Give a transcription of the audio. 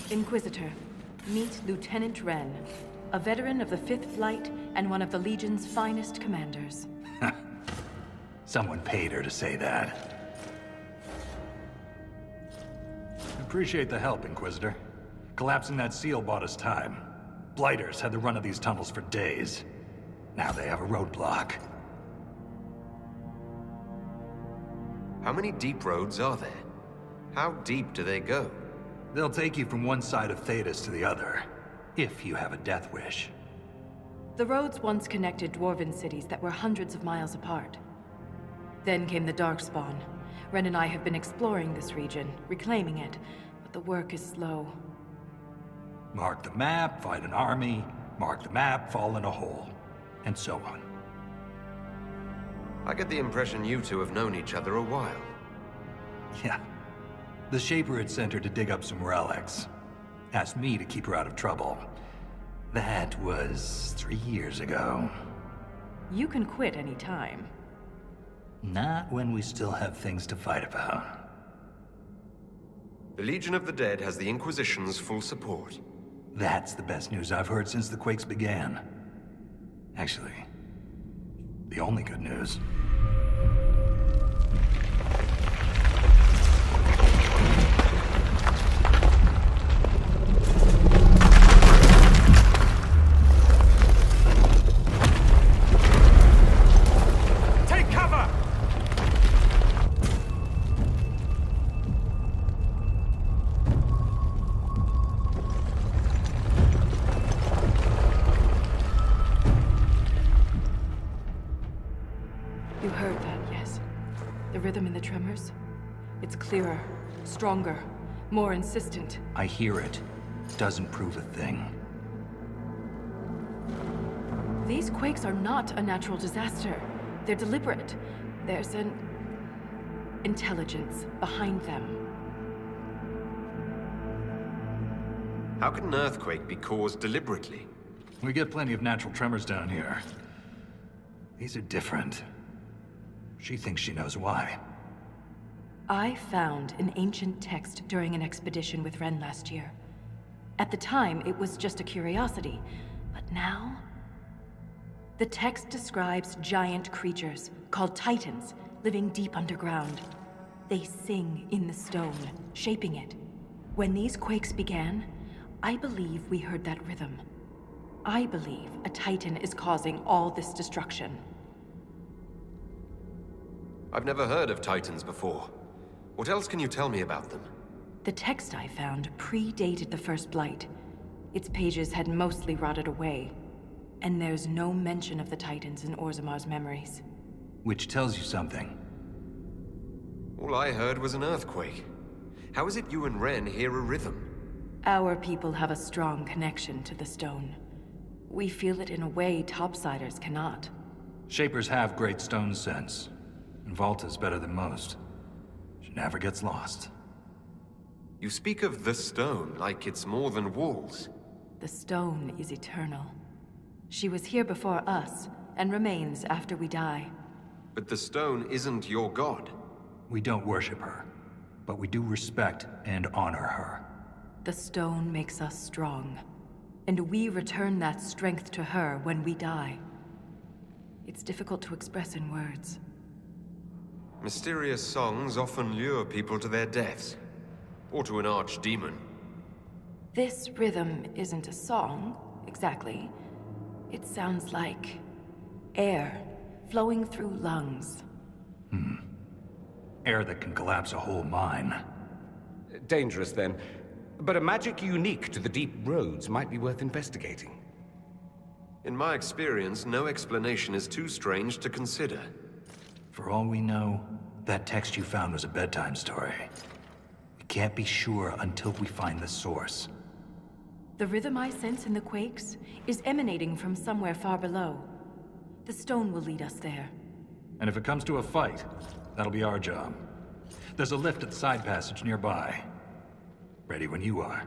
Inquisitor, meet Lieutenant Wren, a veteran of the 5th Flight and one of the Legion's finest commanders. Someone paid her to say that. Appreciate the help, Inquisitor. Collapsing that seal bought us time. Blighters had the run of these tunnels for days. Now they have a roadblock. How many deep roads are there? How deep do they go? They'll take you from one side of Thetis to the other, if you have a death wish. The roads once connected dwarven cities that were hundreds of miles apart. Then came the Darkspawn. Ren and I have been exploring this region, reclaiming it, but the work is slow. Mark the map, fight an army. Mark the map, fall in a hole. And so on. I get the impression you two have known each other a while. Yeah. The Shaper had sent her to dig up some relics. Asked me to keep her out of trouble. That was 3 years ago. You can quit any time. Not when we still have things to fight about. The Legion of the Dead has the Inquisition's full support. That's the best news I've heard since the Quakes began. Actually, the only good news. Take cover! You heard that, yes? The rhythm in the tremors? It's clearer, stronger, more insistent. I hear it. Doesn't prove a thing. These quakes are not a natural disaster. They're deliberate. There's an intelligence behind them. How can an earthquake be caused deliberately? We get plenty of natural tremors down here. These are different. She thinks she knows why. I found an ancient text during an expedition with Ren last year. At the time, it was just a curiosity, but now... The text describes giant creatures, called Titans, living deep underground. They sing in the stone, shaping it. When these quakes began, I believe we heard that rhythm. I believe a Titan is causing all this destruction. I've never heard of Titans before. What else can you tell me about them? The text I found predated the First Blight. Its pages had mostly rotted away. And there's no mention of the Titans in Orzamar's memories. Which tells you something. All I heard was an earthquake. How is it you and Ren hear a rhythm? Our people have a strong connection to the stone. We feel it in a way topsiders cannot. Shapers have great stone sense. And Volta's better than most. She never gets lost. You speak of the stone like it's more than walls. The stone is eternal. She was here before us, and remains after we die. But the stone isn't your god. We don't worship her, but we do respect and honor her. The stone makes us strong, and we return that strength to her when we die. It's difficult to express in words. Mysterious songs often lure people to their deaths. Or to an archdemon. This rhythm isn't a song, exactly. It sounds like air flowing through lungs. Air that can collapse a whole mine. Dangerous, then. But a magic unique to the deep roads might be worth investigating. In my experience, no explanation is too strange to consider. For all we know, that text you found was a bedtime story. We can't be sure until we find the source. The rhythm I sense in the quakes is emanating from somewhere far below. The stone will lead us there. And if it comes to a fight, that'll be our job. There's a lift at the side passage nearby. Ready when you are.